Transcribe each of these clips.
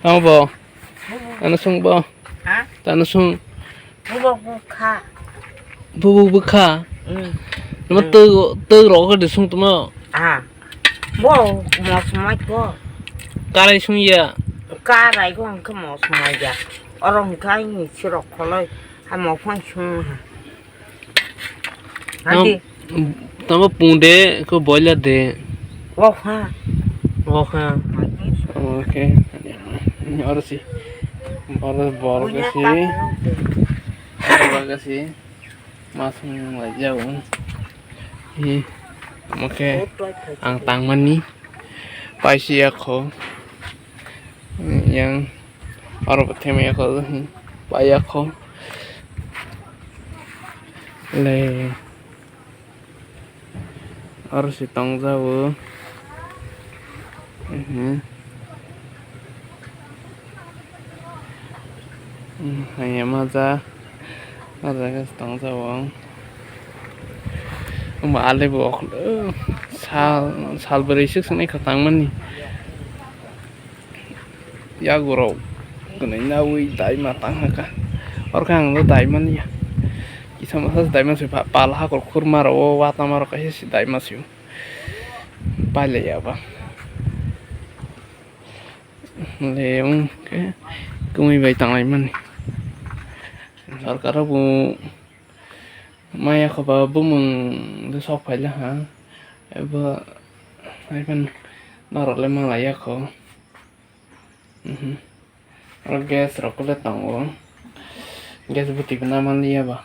Apa? Bubuk. Ano sung ba? Hah? Ano sung Bubuk buka. bubu bukha? Ừ. Nó tư tư rõ cái được sung tụi nó. À. Bố một mai có. Cái này sung ya. Cá này con cái một mai giờ. Ở trong cái như siro koloi. Hay một con sung ha. Nó Hadi. tao mà bún đế, có boiler đế. Wow ha. Wow ha. Ok. Ahora sí. Ahora borro que sí. Borro que sí. Más un lagi y como que ang tangan ni paisi ako yang orang bertemu ako bayar ako le harus ditang jauh hanya maza cái tầng sao bọn mà anh lấy bộ sao sao beri sức này khó tăng mình ya goro cái này nào uy đại mà tăng hả orang nó đại mình ya kita masa đại mình phải pala kalau kurma ro wata maro cái gì đại mình siu pala ya ba leong cái cũng vậy tăng lại mình sarkar bu maya khaba bumung de sok phaila ha eba aipan narok le mang laya ko ro gas ro kole tango gas buti bana man liya ba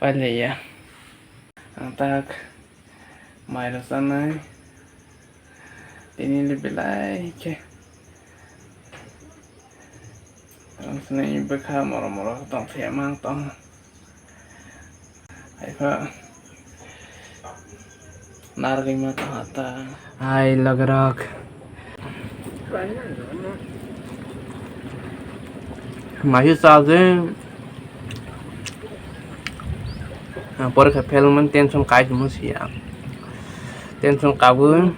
pale ya antak mai ra sanai ini lebih lai ke Sini bekah moro-moro tong siya mang tong ay pa narima kata ay lagarak masih saja por ke film tension kai musia tension kabur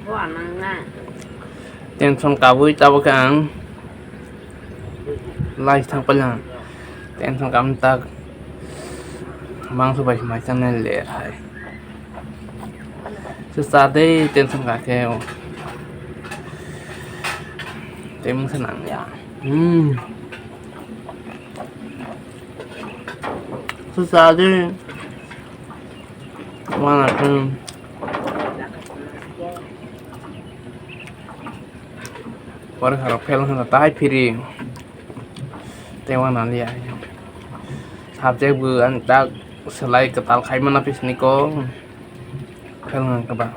tahu kan lai thang pala tension kam tak mang số 7 máy channel lệ hay sự xa đây tension cả keo tem senang ya sự xa đây mana kan por harap film sana tai piri tewan lihat subjek bu antak selain ketal kaiman apis niko film ke bang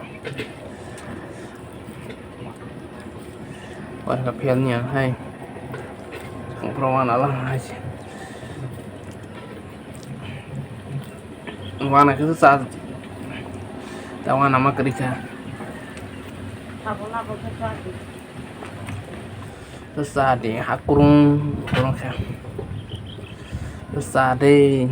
warga filmnya hai perawan Allah aja warna itu saat tahu nama kerja saat di hakurung kurung kan saat di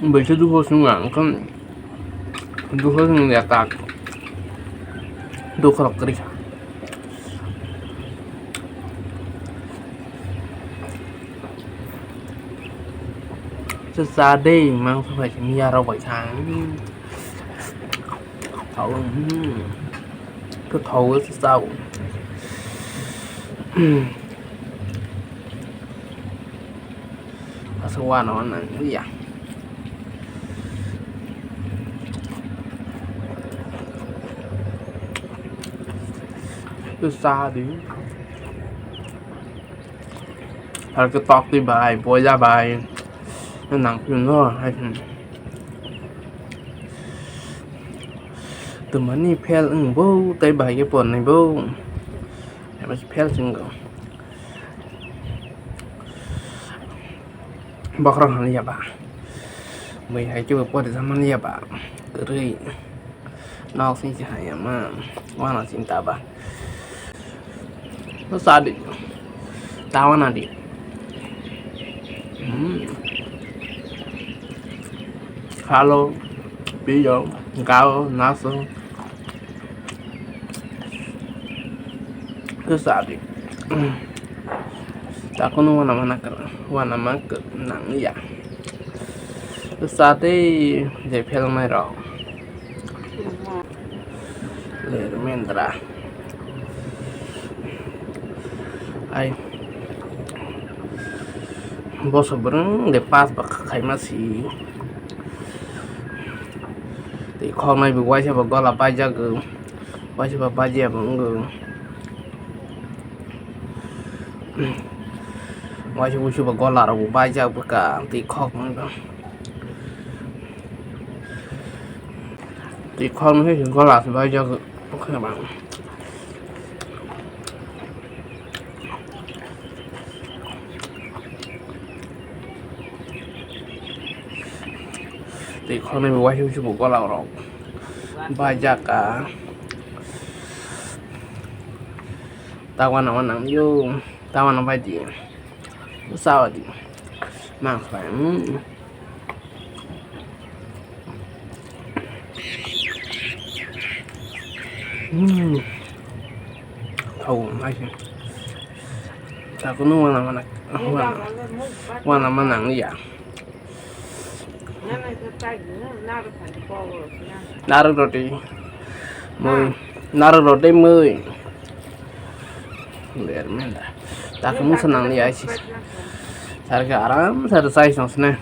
Baca dua sungai kan dua sungai lihat tak dua kerap kerja sesade mang sampai sini ya rawa chang thầu cái thầu cái sao sao nó là cái gì xa đi hay cái tóc đi bài bôi ra bài nó nặng hơn nó hay từ mấy ni pel bố tay bài cái bồn này bố em phải pel chừng rồi bọc rong hàng liệp à mày hãy chưa có được zaman liệp à từ đây nó xin chỉ hay mà qua nó xin ta ba nó xa đi tao nó đi hello bây giờ cao nó xuống cứ sợ đi ta có nó wana mana nang ya cứ sợ đi để phê mai rồi để mình ra ai bos seberang de pas bak khai masih thì con này bị quay cho bà con là ba gia gừng quay cho bà ba gia vẫn gừng quay cho bà con là một ba gia với cả thì con nữa thì con thấy chúng con là ba gia gừng các bạn thì con này bị quay cho bà con là rồi ba gia cả tao quan nào nặng vô tao quan nào phải gì sao thì mang phải thầu hay chứ tao có nuôi nào mà quan nào mà nặng như vậy naruh roti naruh roti mười lihat mana tak kamu senang lihat sih sekarang selesai sosnya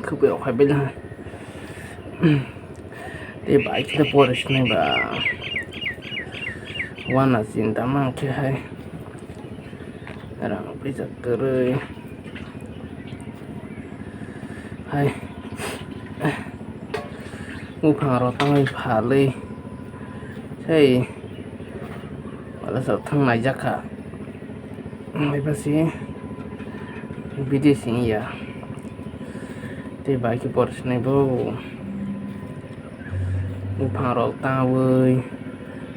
cứ biểu phải bên này để bài kita polis này bà warna cinta mang kia hay orang bisa keren hay ngu phang rồi tăng hơi phá lên thế gọi là sợ thằng này chắc cả mấy bác sĩ bị đi xin ya thì bài cái bột này vô ngu phang rồi tăng với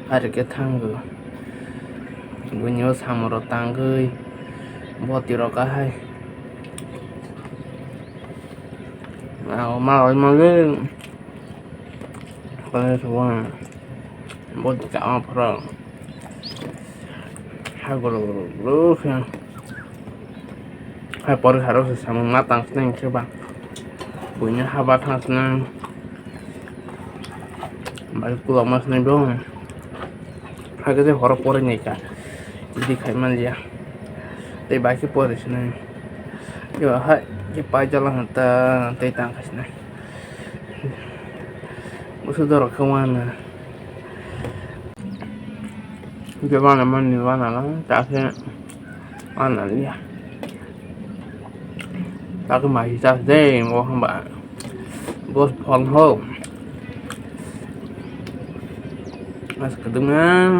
ada cái thằng rồi gue nhớ sama rồi tăng với bột tiêu cả hai nào mà rồi mà cái đây semua bột cả apa Hagoro yang Hapor harus sama matang seneng coba punya habat seneng balik pulau mas seneng dong harusnya horor nih kak jadi kayak dia tapi balik por seneng yo hai kita jalan nanti tangkas nih musuh dorong kemana cái con này mình con nào nó trả cái con này đi ta cái mày ta dê mua không bạn bớt phong hôm mà cái đứng á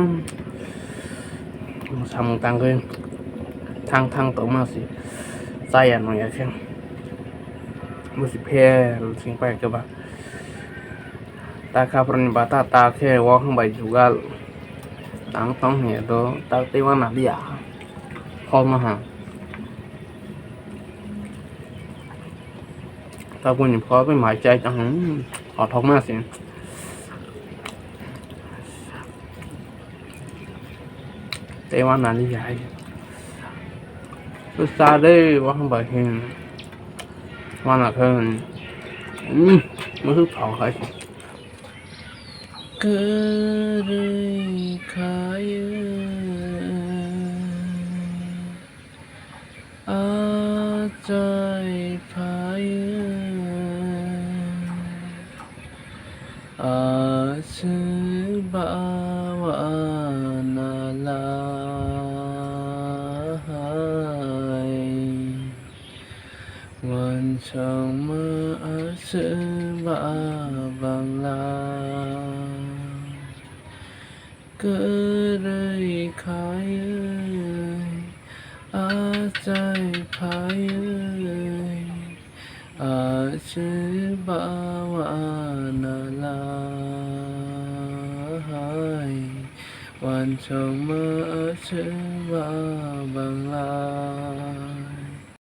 xong tăng cái thăng tổ mà gì sai à nói vậy một số phe sinh phải các bạn ta kapan bata ta ke wah baik juga tang tong ya do ta ti mana dia không mà hả ta cũng nhìn khó với mái trái chẳng họ thông mà xin ti mana đi vậy tôi xa đây wah baik hình mana hơn mới thức thọ hay Kerai kaya Ajai paya Asebawa nalai Wan sama asebawang lai Kerai kaya Ajai paya Asebawa nalai Wan sama asebawang lai